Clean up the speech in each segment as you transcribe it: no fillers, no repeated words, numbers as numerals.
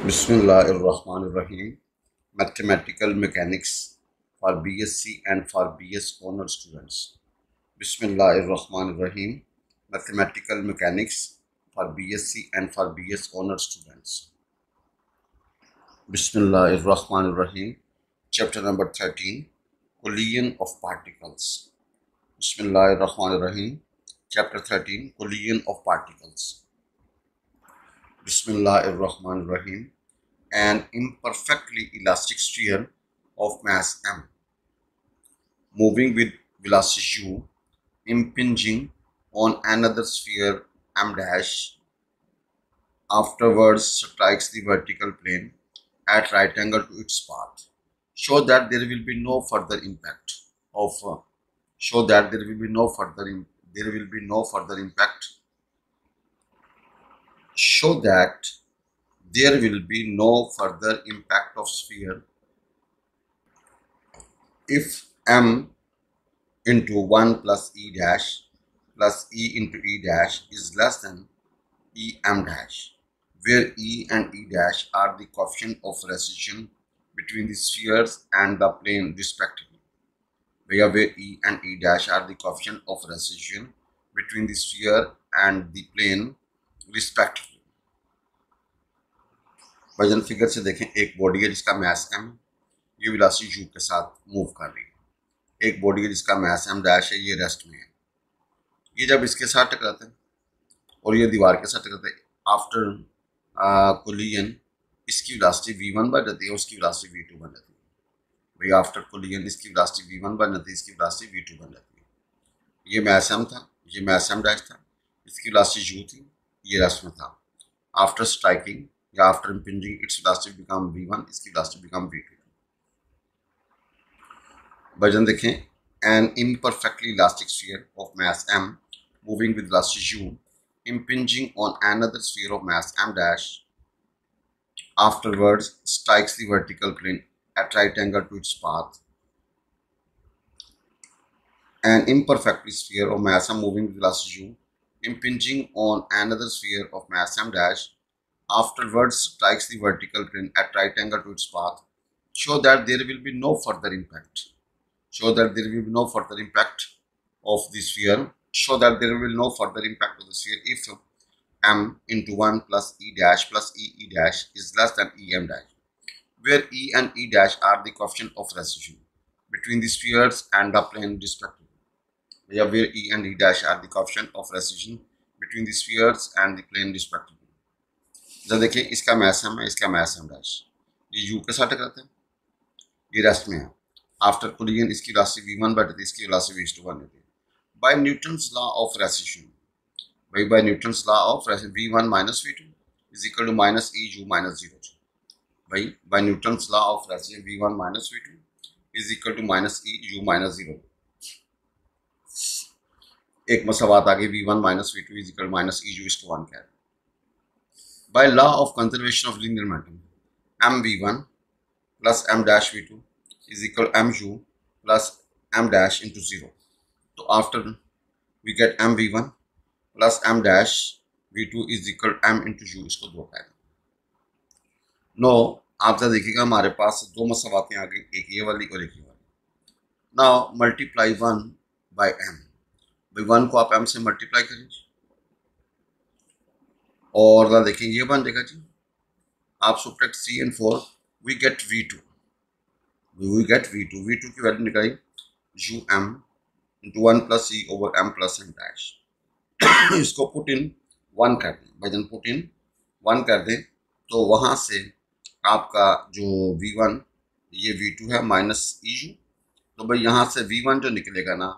Bismillahirrahmanirrahim. Mathematical Mechanics for BSc and for BS Honor students. Bismillahirrahmanirrahim. Mathematical Mechanics for BSc and for BS Honor students. Bismillahirrahmanirrahim. Chapter number 13. Collision of Particles. Bismillahirrahmanirrahim. Chapter 13. Collision of Particles. Bismillahirrahmanirrahim. An imperfectly elastic sphere of mass m, moving with velocity u, impinging on another sphere m dash, afterwards strikes the vertical plane at right angle to its path. Show that there will be no further impact of. Show that there will be no further. There will be no further impact. Show that there will be no further impact of sphere if m into 1 plus e dash plus e into e dash is less than e m dash, where e and e dash are the coefficient of recession between the spheres and the plane respectively. Where e and e dash are the coefficient of recession between the sphere and the plane respectively. वजन figure से देखें, एक body है जिसका मास m, ये velocity u के साथ move कर रही है। एक बॉडी है जिसका मास m डैश है, ये रेस्ट में है। ये जब इसके साथ टकराते हैं और ये दीवार के साथ टकराते हैं, आफ्टर कोलिजन इसकी वेलोसिटी v1 बन जाती है, उसकी वेलोसिटी v2 बन जाती है। भाई आफ्टर कोलिजन इसकी वेलोसिटी v1 बन जाती है, इसकी वेलोसिटी v2 बन जाती है। ये मास m था, ये मास m डैश था, इसकी वेलोसिटी u थी, ये रेस्ट में था। आफ्टर स्ट्राइकिंग या after impinging, its velocity become v1, इसकी velocity become v2। वजन देखें, an imperfectly elastic sphere of mass m moving with velocity u, impinging on another sphere of mass m dash, afterwards strikes the vertical plane at right angle to its path. An imperfectly sphere of mass m moving with velocity u, impinging on another sphere of mass m dash, afterwards strikes the vertical plane at right angle to its path. Show that there will be no further impact. Show that there will be no further impact of the sphere. Show that there will be no further impact of the sphere if m into 1 plus e dash plus e dash is less than em dash, where e and e dash are the coefficient of recession between the spheres and the plane respectively. Where e and e dash are the coefficient of recession between the spheres and the plane respectively. जब देखिए, इसका मास m है, इसका मास m dash, ये u के साथ टकराते हैं, ये रेस्ट में है। आफ्टर कोलिजन इसकी वेलोसिटी v1 बढ़ती है, इसकी वेलोसिटी v2 बन जाती है। By Newton's law of restitution, by Newton's law of restitution, v1 minus v2 is equal to minus e u minus 0। By Newton's law of restitution, v1 minus v2 is equal to minus e u minus 0। एक मसवात आगे, v1 minus v2 is equal to minus e u इसको 1 कह रहे हैं। By law of conservation of linear momentum, mv1 plus m dash v2 is equal to mu plus m dash into 0. So after we get mv1 plus m dash v2 is equal to m into u, इसको 2 कहें। No आप जरा देखिएगा, हमारे पास दो मसवातें आ गई, एक ये वाली और एक ये वाली। नाउ मल्टीप्लाई 1 बाय m, भाई 1 को आप m से मल्टीप्लाई करिए और देखें ये बन जाएगा जी, आप subtract 3 and 4, we get v2, v2 की वैल्यू निकाली um into 1 plus e over m plus m dash। इसको पुट इन 1 कर दें, वजन पुट इन 1 कर दें, तो वहां से आपका जो v1 ये v2 है माइनस e u, तो भाई यहाँ से v1 जो निकलेगा ना,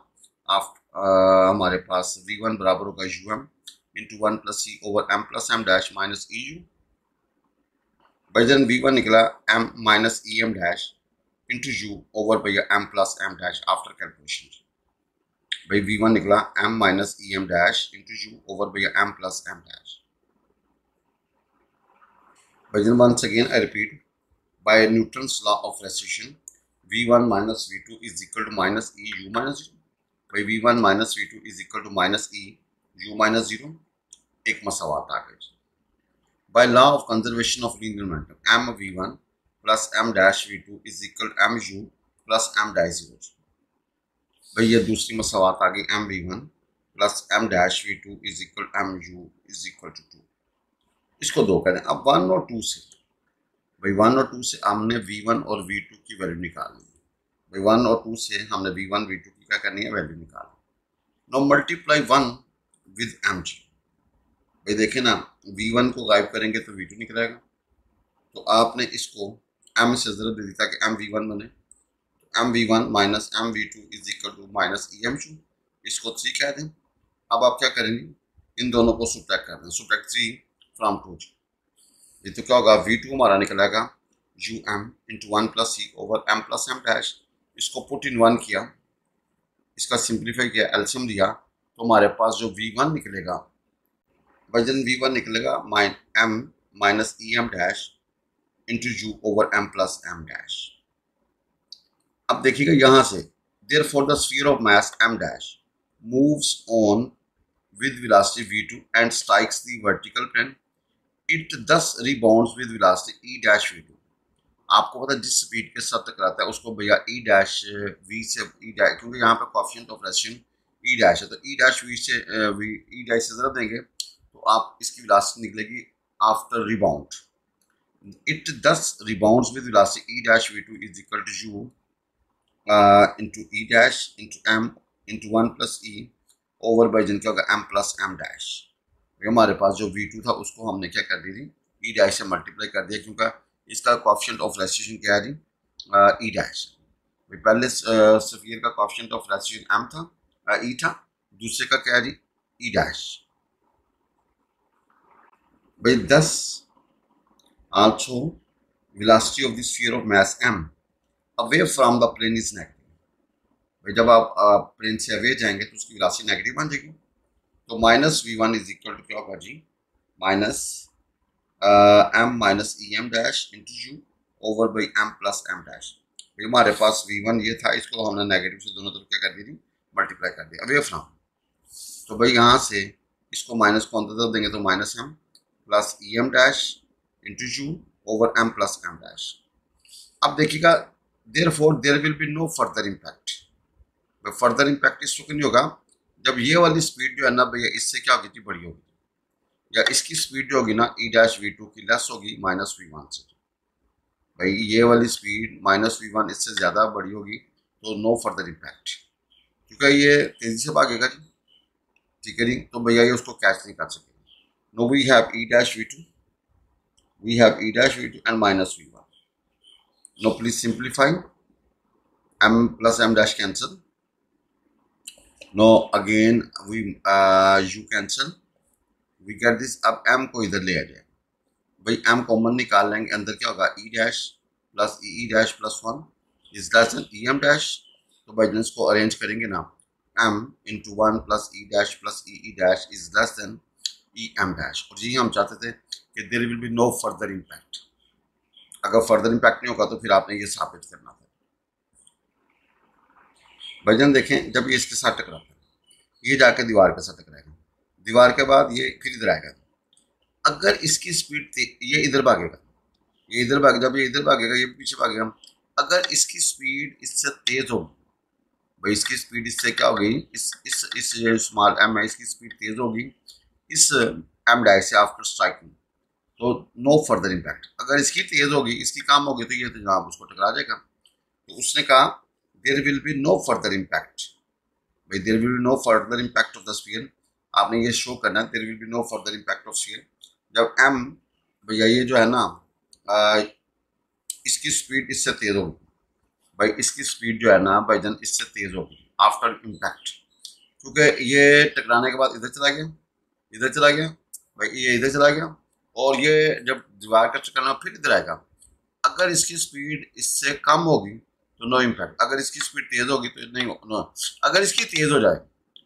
आप हमारे पास v1 बराबर होगा um into 1 plus e over m plus m dash minus eu। वजन v1 निकला m minus em dash into u over भैया m plus m dash after calculation। भाई v1 निकला m minus em dash into u over भैया m plus m dash। वजन once again I repeat, by Newton's law of recession, v1 minus v2 is equal to minus e u minus 0। भाई v1 minus v2 is equal to minus e u minus 0। एक मसवात आ गई। By law of conservation of linear momentum, m v1 plus m dash v2 is equal to m u plus m dash 0. भाई ये दूसरी मसवात आ गई M V one plus M dash V two is equal M U is equal to 2। इसको 2 कर दें। अब 1 और 2 से, भाई 1 और 2 से हमने वी वन और वी टू की वैल्यू निकालनी है। भाई 1 और 2 से हमने वी वन वी टू की क्या करनी है, वैल्यू निकालनी। No multiply 1 with M G. भाई देखें ना, वी वन को गायब करेंगे तो वी टू निकलेगा, तो आपने इसको एम से ज़रूर दे दी ताकि एम वी वन बने। M V one minus M V two is equal to minus E M two, इसको 3 कह दें। अब आप क्या करेंगे, इन दोनों को सुब्ट्रैक्ट कर दें। सुब्ट्रैक्ट 3 फ्रॉम 2 ये तो क्या होगा, वी टू हमारा निकलेगा U M into 1 plus C over M plus M dash. इसको पुट इन 1 किया, इसका सिंप्लीफाई किया, एल्सियम दिया, तो हमारे पास जो वी वन निकलेगा, वजन वी वन निकलेगा M minus E M dash into U over M plus M dash. अब देखिएगा यहाँ से, therefore the sphere of mass m dash moves on with velocity v2 and strikes the vertical plane. It thus rebounds with velocity e dash v2. आपको पता है जिस speed के साथ टकराता है उसको भैया ई डैश वी से ई डैश, क्योंकि यहाँ पे coefficient of rescission E dash है, तो ई डैश वी से ई डैश से ज़रा देंगे तो आप इसकी वेलोसिटी निकलेगी after rebound. It thus rebounds with velocity E dash V two is equal to U into e dash into m into 1 plus e over by जिनका होगा m प्लस m डैश। हमारे पास जो v2 था उसको हमने क्या कर दी थी, e डैश से मल्टीप्लाई कर दिया, क्योंकि इसका कोएफिशिएंट ऑफ रेसिशन क्या है जी, e डैश। पहले स्फीयर का कोएफिशिएंट ऑफ रेसिशन m था, e था, दूसरे का क्या है जी, e डैश। भाई 10 also velocity of the sphere of mass m away from the plane is negative. भाई जब आप प्लेन से अवे जाएंगे तो उसकी वेलोसिटी नेगेटिव बन जाएगी, तो minus V one is equal to क्या होगा जी, minus M minus E M dash into U over by M plus M dash. भाई हमारे पास वी वन ये था, इसको हमने नेगेटिव से दोनों तरफ क्या कर दी थी, मल्टीप्लाई कर दिया, अवे फ्रॉम। तो भाई यहाँ से इसको माइनस को अंदर तरफ देंगे तो minus M plus E M dash into U over M plus M dash. अब देखिएगा, therefore there will be no further impact। Further impact इस वक्त नहीं होगा जब ये वाली स्पीड जो है ना भैया इससे क्या होगी, बड़ी होगी, या इसकी स्पीड जो होगी ना ई डैश वी टू की लेस होगी माइनस वी वन से। भाई ये वाली स्पीड माइनस वी वन इससे ज़्यादा बड़ी होगी तो नो फर्दर इम्पैक्ट, क्योंकि ये तेज़ी से भागेगा जी, ठीक है जी, तो भैया ये उसको कैच नहीं कर सकेगा। No we have E dash V two, we have E dash V two and minus V one. Now please simplify, m plus m dash cancel. Now again we u cancel, we get this। अब m को इधर ले आ जाए, भाई m common निकाल लेंगे, अंदर क्या होगा e dash plus E dash plus 1 is less than E M dash. तो भाई इसको अरेंज करेंगे ना, m into 1 plus E dash plus E dash is less than E M dash. और यही हम चाहते थे कि there will be no further impact. अगर फर्दर इम्पैक्ट नहीं होगा तो फिर आपने ये साबित करना था। भाईजान देखें, जब ये इसके साथ टकराता है, ये जाकर दीवार के साथ टकराएगा, दीवार के बाद ये फिर इधर आएगा। अगर इसकी स्पीड ये इधर भागेगा, ये इधर भाग, जब ये इधर भागेगा ये पीछे भागेगा। अगर इसकी स्पीड इससे तेज होगी, भाई इसकी स्पीड इससे क्या होगी, इस स्मॉल एम है, इसकी स्पीड तेज होगी इस एम डैश से आफ्टर स्ट्राइकिंग, तो नो फर्दर इम्पैक्ट। अगर इसकी तेज होगी, इसकी कम होगी, तो ये तो जनाब उसको टकरा जाएगा। तो उसने कहा there will be no further impact. भाई there will be no further impact of the sphere, आपने ये शो करना है, there will be no further impact of sphere जब एम, भैया ये जो है ना इसकी स्पीड इससे तेज होगी, भाई इसकी स्पीड जो है ना भाईजान इससे तेज होगी आफ्टर इम्पैक्ट, क्योंकि ये टकराने के बाद इधर चला गया, इधर चला गया, भाई ये इधर चला गया, और ये जब दीवार का चक्कर फिर इधर आएगा। अगर इसकी स्पीड इससे कम होगी तो नो इम्पैक्ट, अगर इसकी स्पीड तेज होगी तो नहीं नो, अगर इसकी तेज हो जाए,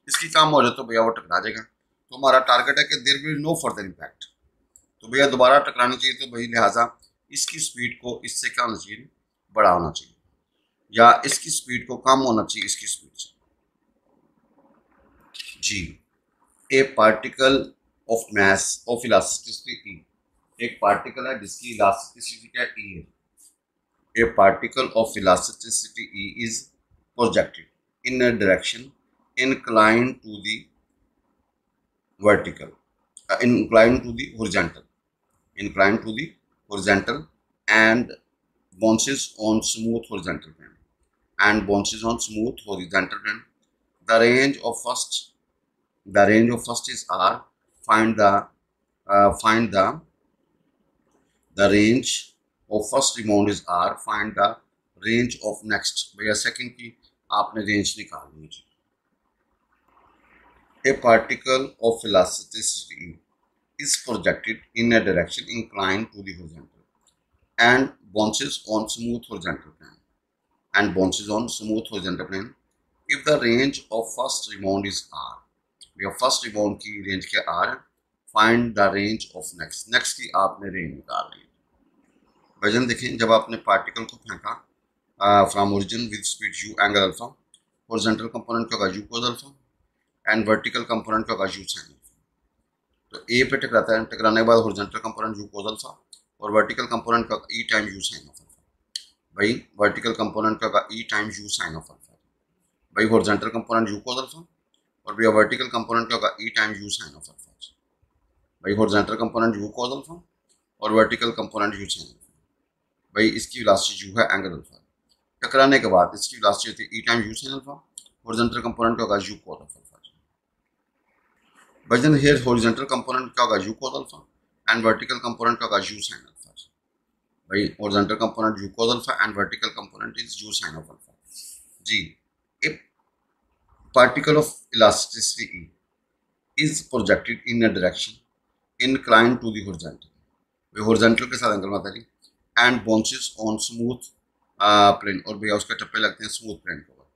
इसकी कम हो जाए तो भैया वो टकरा जाएगा। तो हमारा टारगेट है कि there will no further impact, तो भैया दोबारा टकरानी चाहिए, तो भाई लिहाजा इसकी स्पीड को इससे क्या होना चाहिए, बड़ा होना चाहिए, या इसकी स्पीड को कम होना चाहिए इसकी स्पीड से जी। A particle of mass of elasticity E, एक पार्टिकल है जिसकी इलास्टिसिटी क्या ई है. A particle of elasticity E is projected in a direction inclined to the vertical, inclined to the horizontal, and bounces on smooth horizontal plane, The range of first is R. Find the range of first rebound is R. Find the range of next. भैया second की आपने range निकालनी है. A particle of elasticity is projected in a direction inclined to the horizontal and bounces on smooth horizontal plane. If the range of first rebound is R, your first rebound की range क्या R है. Find the range of next की आपने range निकालनी है. वजन देखें, जब आपने पार्टिकल को फेंका from origin with speed u angle alpha, horizontal component का होगा u cos alpha and vertical component का होगा u sin अल्फा. तो ए पे टकराता है, टकराने के बाद horizontal component u cos alpha और वर्टिकल कंपोनेंट का e time u sin of alpha. भाई वर्टिकल कंपोनेंट का होगा e time u sin of alpha. भाई horizontal component u cos alpha और भैया वर्टिकल कंपोनेंट का होगा e time u sin of alpha. भाई horizontal component u cos alpha और vertical component u sin alpha. भाई इसकी वेलोसिटी u है एंगल अल्फा. टकराने के बाद इसकी वेलोसिटी होती है e time u sin alpha, horizontal component का होगा u cos अल्फा. भाई देन हियर हॉरिजॉन्टल कंपोनेंट का होगा u cos alpha and vertical component का होगा u sin अल्फा. भाई horizontal component u cos alpha and vertical component is u sin of alpha. जी, a particle of elasticity is projected in a direction inclined to the horizontal. वे horizontal के साथ angle में आता है and bounces on smooth plane और भैया उसके टप्पे लगते हैं smooth plane के ऊपर.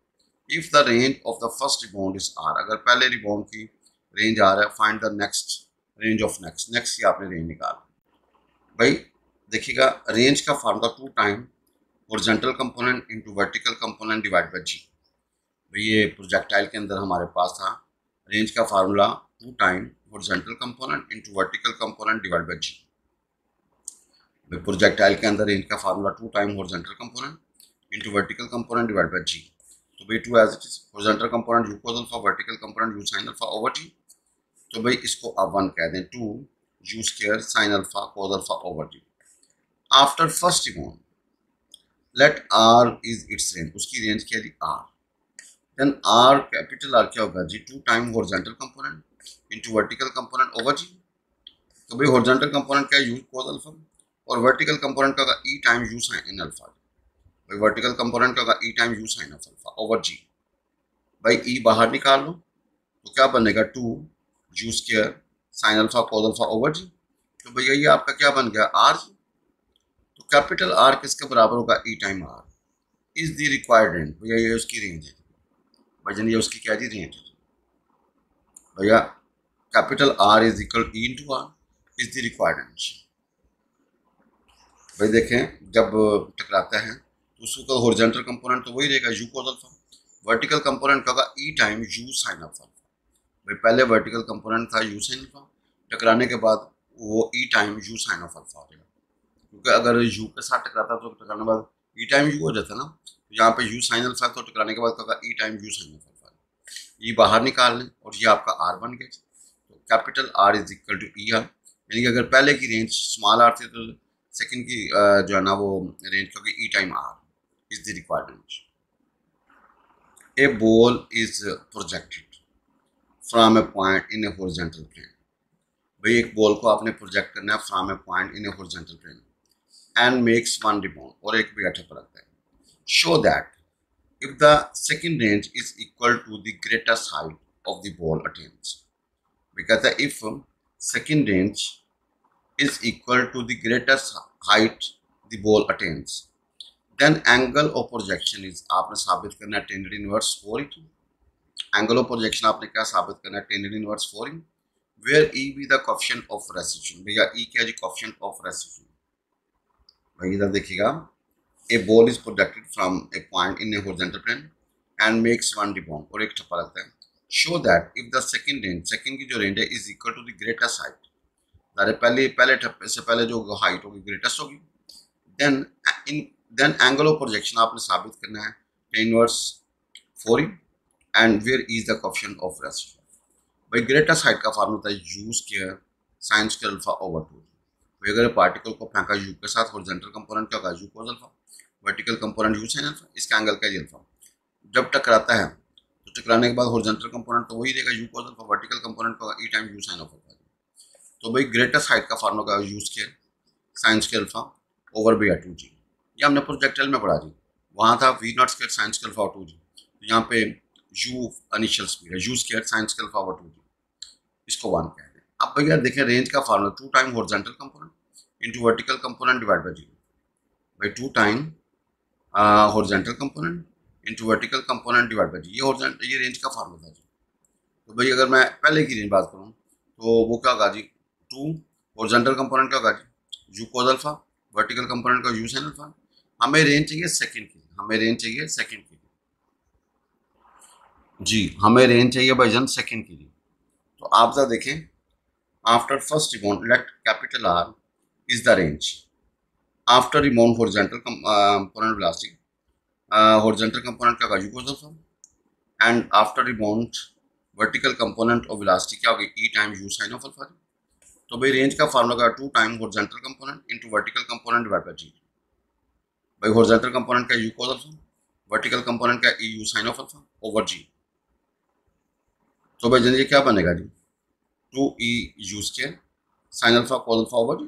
If the range of the first rebound is R, अगर पहले rebound की range R है, find the next range of next की आपने range निकाल. भाई देखिएगा range का formula 2 time horizontal component into vertical component divided by G. भाई ये प्रोजेक्टाइल के अंदर हमारे पास था रेंज का formula 2 time horizontal component into vertical component divide by G. Projectile के अंदर रेंज का formula 2 time horizontal component into vertical component divide by G. तो भाई 2 as it is horizontal component u cos alpha, vertical component u sin alpha over G. तो भाई इसको आप 1 कह दें, 2 u square sin alpha cos alpha over G. After first rebound let r is it's range, उसकी range क्या थी r. Then R, capital R क्या होगा जी, 2 time horizontal component into vertical component over G. तो भाई horizontal component क्या है u cos alpha और vertical component का होगा e time u sin alpha. भाई vertical component का होगा e time u sin of alpha over G. भाई e बाहर निकाल लो तो क्या बनेगा 2 u square sin alpha cos alpha over G. तो भैया ये आपका क्या बन गया R. तो कैपिटल R किसके बराबर होगा e time R is the required range. भैया ये उसकी रेंज है. भाईजान ये उसकी क्या थी रेंज. भैया capital R is equal E into R is the required range. भाई देखें जब टकराता है तो उसका हॉरिजॉन्टल कंपोनेंट तो वही रहेगा u cos alpha, vertical component का होगा e time u sin alpha. भाई पहले वर्टिकल कंपोनेंट था u sin अल्फा, टकराने के बाद वो e time u sin of alpha हो जाएगा. क्योंकि अगर u के साथ टकराता तो टकराने के बाद e टाइम u हो जाता ना. यहाँ पे u sin अल्फा तो टकराने के बाद होगा e time u sin of alpha. ये बाहर निकाल लें और ये आपका r बन गया. तो capital R is equal to E R, यानी कि अगर पहले की रेंज स्मॉल r थी तो सेकंड की जो है ना वो रेंज होगी e time r is the required range. A ball is projected from a point in a horizontal plane. भाई एक बॉल को आपने प्रोजेक्ट करना है from a point in a horizontal plane and makes 1 rebound और एक भी अटक रखता है. Show that if the second range is equal to the greatest height of the ball attains. Because if second range is equal to the greatest height the ball attains, then angle of projection is आपने साबित करना है tan inverse 4e. Angle of projection आपने क्या साबित करना है tan inverse 4e, where e be the coefficient of recession. भैया e क्या है coefficient of recession. भाई इधर देखिएगा A ball is projected from a point in a horizontal plane and makes 1 rebound और एक ठप्पा लगता है. Show that if the second की जो range है is equal to the greatest height, पहले पहले ठप्पे से पहले जो हाइट होगी ग्रेटेस्ट होगी। Then in then angle of projection आपने साबित करना है tan inverse 4e and where is the coefficient of residue. भाई ग्रेटेस्ट हाइट का फार्मूला होता है u square sin square alpha over 2। भाई अगर पार्टिकल को फेंका u के साथ हॉरिजॉन्टल कंपोनेंट क्या होगा u cos alpha, vertical component u sin alpha, इसका एंगल क्या है अल्फा। जब टकराता है तो टकराने के बाद हॉरिजॉन्टल कंपोनेंट तो वही देगा u cos alpha, vertical component का e time u sin alpha. तो भाई ग्रेटेस्ट हाइट का फार्मूला का u square sin square alpha over B 2g। ये हमने प्रोजेक्टाइल में पढ़ा जी, वहाँ था v not square sin square alpha 2g, तो यहाँ पे u इनिशियल स्पीड है u square sin square alpha 2g, इसको 1 कहते हैं। अब भैया देखें रेंज का formula 2 time horizontal component into vertical component divide bye g। भाई 2 time horizontal component into vertical component divide bye g, ये रेंज का फार्मूला था जी। तो भाई अगर मैं पहले की रेंज बात करूँ तो वो क्या होगा जी, 2 हॉरिजॉन्टल कंपोनेंट क्या होगा जी u cos alpha, vertical component का u sin अल्फा। हमें रेंज चाहिए सेकंड की, हमें रेंज चाहिए सेकंड की जी, हमें रेंज चाहिए भाईजान सेकंड की। तो आप जरा देखें, after first rebound let capital R is the range after rebound horizontal component velocity, horizontal component क्या होगा u cos alpha and after rebound vertical component of velocity क्या होगी e time u sin of alpha. तो भाई range का formula का 2 time horizontal component into vertical component divide bye g। भाई horizontal component का u cos alpha, vertical component का e u sin of alpha over g। तो भाई जल्दी क्या बनेगा जी, 2e u square sin alpha cos alpha over g।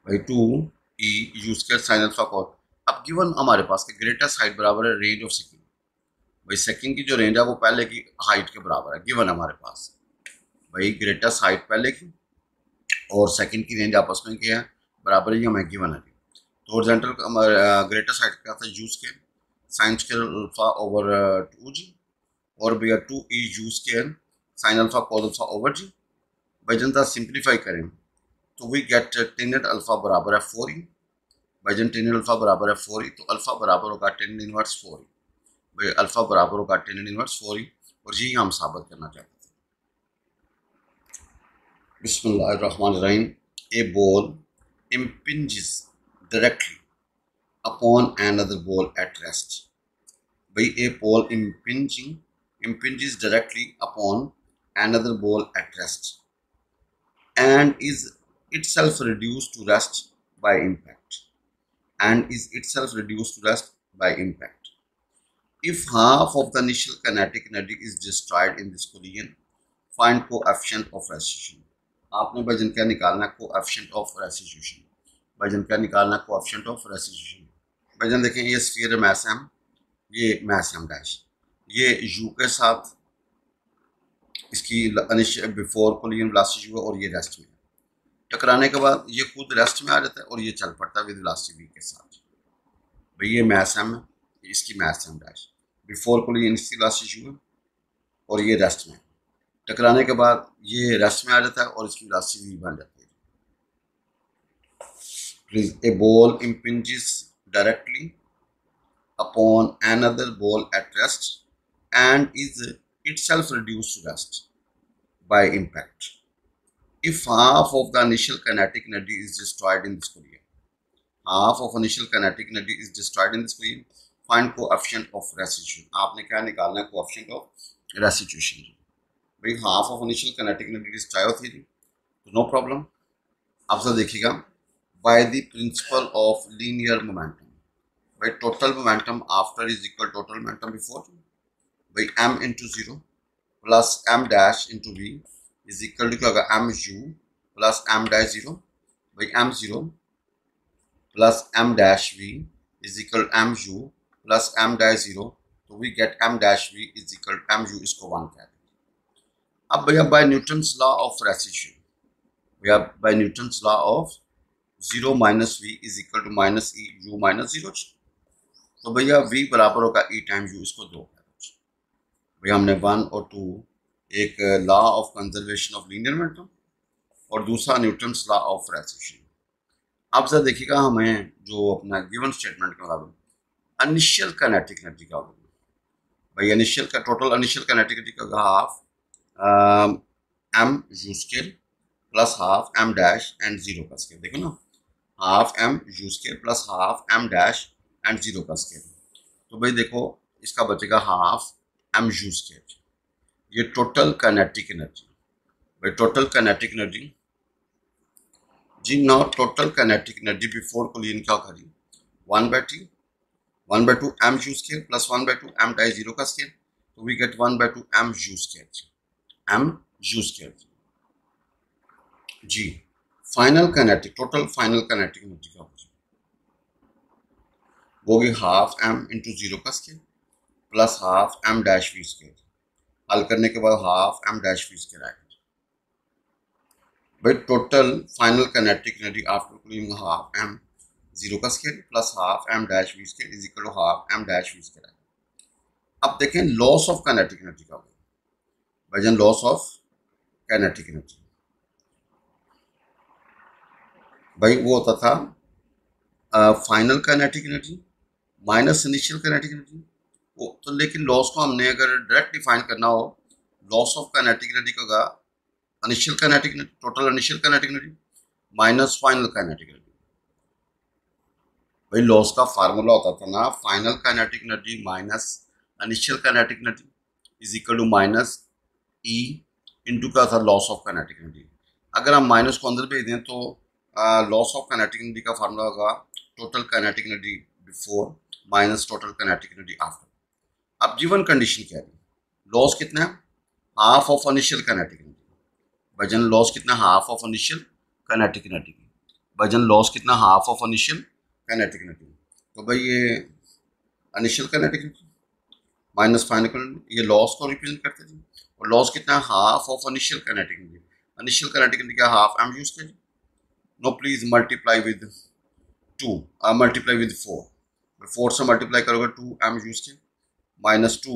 भाई 2e u square sin alpha cos। अब गिवन हमारे पास के ग्रेटेस्ट हाइट बराबर है रेंज ऑफ सेकंड। भाई सेकंड की जो रेंज है वो पहले की हाइट के बराबर है, गिवन हमारे पास। भाई ग्रेटेस्ट हाइट पहले की और सेकंड की रेंज आपस में क्या है, बराबर ही हमें गिवन है। तो हॉरिजॉन्टल ग्रेटेस्ट हाइट क्या था u square sin square alpha over 2g और भैया 2e u square sin alpha cos alpha over g। भाई जनता सिंप्लीफाई करें तो वी गेट tan अल्फा बराबर है 4e। भाई जन tan अल्फा बराबर है 4e तो अल्फा बराबर होगा tan इनवर्स 4e। भाई अल्फा बराबर होगा tan इनवर्स 4e और यही हम साबित करना चाहते थे। बिस्मिल्लाहिर्रहमानिर्रहीम। A ball impinges directly upon another ball at rest। भाई a ball impinges directly upon another ball at rest and is itself reduced to rest by impact if half of the initial kinetic energy is destroyed in this collision, find coefficient of restitution। आपने वजन क्या निकालना है, coefficient of restitution. वजन क्या निकालना है, coefficient of restitution. वजन देखें, ये स्फीयर मास m, ये मास m डैश, ये u के साथ इसकी बिफोर कोलिजन वेलोसिटी है और ये रेस्ट में। टकराने के बाद ये खुद रेस्ट में आ जाता है और ये चल पड़ता है विद वेलोसिटी v के साथ। भाई ये मास m है, इसकी मास m डैश, बिफोर कोलिजन इसकी वेलोसिटी है और ये रेस्ट में। टकराने के बाद ये रेस्ट में आ जाता है और इसकी वेलोसिटी v बन जाती है। Please, A ball impinges directly upon another ball at rest and is itself reduced to rest by impact if half of the initial kinetic energy is destroyed in this collision। half of initial kinetic energy is destroyed in this collision, find coefficient of restitution। आपने क्या निकालना है, coefficient of restitution। भाई half of initial kinetic energy destroy होती थी तो no problem. आप सब देखिएगा, by the principle of linear momentum. भाई total momentum after is equal total momentum before. भाई m into 0 plus m dash into v is equal to क्या होगा, m u plus m dash 0। भाई m 0 plus m dash v is equal m u plus m dash 0, तो we get m dash v is equal m u, इसको 1 कहते हैं। अब भैया by Newton's law of restitution, भैया by Newton's law of 0 minus v is equal to minus e u minus 0। तो भैया v बराबर होगा e टाइम u, इसको 2 भैया हमने 1 और 2, एक law of conservation of linear momentum और दूसरा न्यूटन्स लॉ ऑफ रेस्टिट्यूशन। आप जरा देखिएगा, हमें जो अपना गिवन स्टेटमेंट के मुताबिक इनिशियल काइनेटिक एनर्जी का होगा, भाई इनिशियल का टोटल इनिशियल काइनेटिक एनर्जी का होगा half m u square plus half M dash and zero का स्केयर। देखो ना, half M U square plus half M dash and zero का स्केयर। तो भाई देखो इसका बचेगा हाफ एम यू स्केयर। ये टोटल काइनेटिक एनर्जी। भाई टोटल काइनेटिक एनर्जी जी, now total kinetic energy before collision क्या होगा जी, 1/2 M U square plus 1/2 M dash zero का स्केयर। तो we get 1/2 M U square, M U square जी। Final kinetic, total final kinetic energy क्या होगी, वो भी हाफ एम इंटू जीरो का square plus half M dash V square. हल करने के बाद half M dash V square आएगा। भाई total final kinetic energy after cooling half M zero का square plus half M dash V square is equal to half M dash V square आएगा। अब देखें लॉस ऑफ काइनेटिक एनर्जी का होगा। भाईजान loss of kinetic energy, भाई वो होता था final kinetic energy minus initial kinetic energy. वो तो लेकिन लॉस को हमने अगर डायरेक्ट डिफाइन करना हो, लॉस ऑफ काइनेटिक एनर्जी का होगा initial kinetic energy, total initial kinetic energy minus final kinetic energy. भाई लॉस का फार्मूला होता था ना, final kinetic energy minus initial kinetic energy is equal to minus E into क्या था, लॉस ऑफ काइनेटिक एनर्जी। अगर हम माइनस को अंदर भेज दें तो लॉस ऑफ काइनेटिक एनर्जी का फार्मूला होगा total kinetic energy before minus total kinetic energy after. अब गिवन कंडीशन क्या है, लॉस कितना है, half of initial kinetic energy. वजन लॉस कितना, half of initial kinetic energy. वजन लॉस कितना, half of initial kinetic energy. तो भाई ये initial kinetic energy minus final, ये लॉस को रिप्रेजेंट करते थे। और लॉस कितना है, half of initial kinetic energy. Initial kinetic energy क्या, हाफ एम यूज कर। No please multiply with 2, multiply with 4। 4 से मल्टीप्लाई करोगे 2 एम यूज के माइनस 2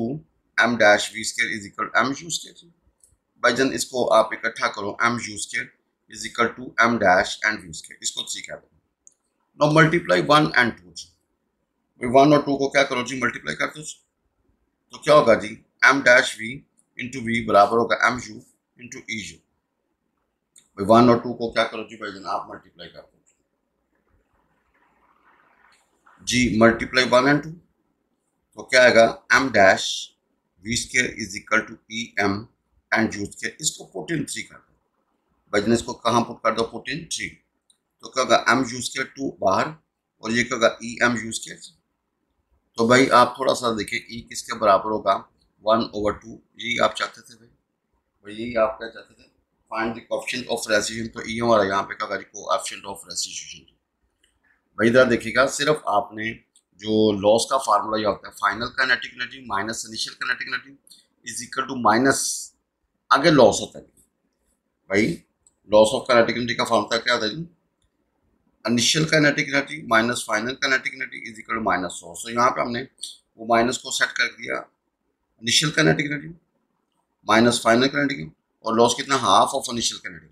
M dash V square is equal M यूज के। भाईजान इसको आप इकट्ठा करो, M U square is equal to M dash and V square, इसको 3 कह दो। नाउ मल्टीप्लाई 1 एंड 2 जी। 1 और 2 को क्या करो जी, मल्टीप्लाई कर दो। तो क्या होगा जी, M dash V into V बराबर होगा M U into E U. 1 और 2 को क्या करो जी भाईजान, आप मल्टीप्लाई कर दो जी। मल्टीप्लाई 1 एंड 2 तो क्या आएगा, M dash V square is equal to E M and U square. इसको पुट इन 3 कर दो भाईजान, इसको कहाँ पुट कर दो, पुट इन 3। तो क्या होगा, एम यू स्केयर 2 बाहर और ये क्या होगा, ई एम यू स्केयर। तो भाई आप थोड़ा सा देखिए ई किसके बराबर होगा, 1/2। यही आप चाहते थे भाई यही आप क्या चाहते थे, फाइंड द कोएफिशिएंट ऑफ रेसिड्यूशन। तो ई हमारा यहाँ पे क्या होगा, कोएफिशिएंट ऑफ रेसिड्यूशन। भाई इधर देखिएगा, सिर्फ आपने जो लॉस का फार्मूला यह होता है final kinetic energy minus initial kinetic energy is equal to minus, आगे लॉस होता है भाई। लॉस ऑफ काइनेटिक एनर्जी का फार्मूला क्या होता है जी, initial kinetic energy minus final kinetic energy is equal to minus loss. तो यहाँ पे हमने वो माइनस को सेट कर दिया, initial kinetic energy minus final kinetic, और लॉस कितना, हाफ ऑफ इनिशियल काइनेटिक।